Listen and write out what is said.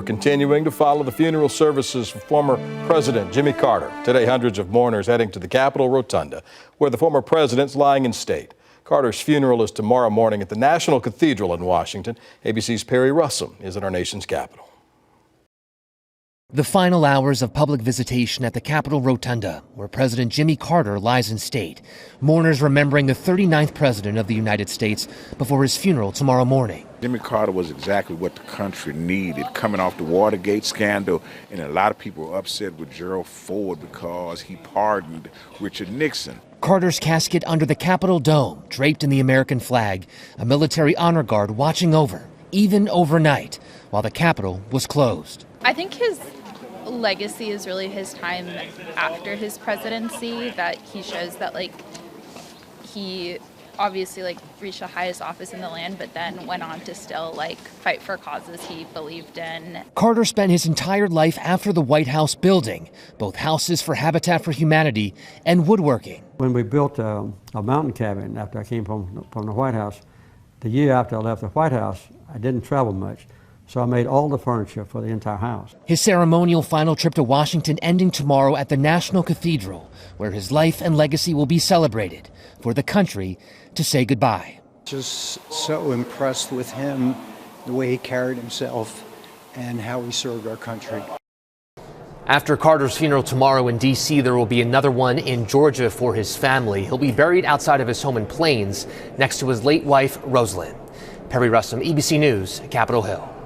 We're continuing to follow the funeral services for former President Jimmy Carter. Today, hundreds of mourners heading to the Capitol Rotunda, where the former president's lying in state. Carter's funeral is tomorrow morning at the National Cathedral in Washington. ABC's Perry Russell is at our nation's capital. The final hours of public visitation at the Capitol Rotunda, where President Jimmy Carter lies in state. Mourners remembering the 39th president of the United States before his funeral tomorrow morning. Jimmy Carter was exactly what the country needed, coming off the Watergate scandal, and a lot of people were upset with Gerald Ford because he pardoned Richard Nixon. Carter's casket under the Capitol dome, draped in the American flag, a military honor guard watching over, even overnight, while the Capitol was closed. I think his legacy is really his time after his presidency, that he shows that he obviously reached the highest office in the land, but then went on to still fight for causes he believed in. Carter spent his entire life after the White House building, both houses for Habitat for Humanity and woodworking. When we built a mountain cabin after I came from the White House, the year after I left the White House, I didn't travel much. So I made all the furniture for the entire house. His ceremonial final trip to Washington ending tomorrow at the National Cathedral, where his life and legacy will be celebrated, for the country to say goodbye. Just so impressed with him, the way he carried himself and how he served our country. After Carter's funeral tomorrow in D.C., there will be another one in Georgia for his family. He'll be buried outside of his home in Plains next to his late wife, Rosalind. Perry Russom, ABC News, Capitol Hill.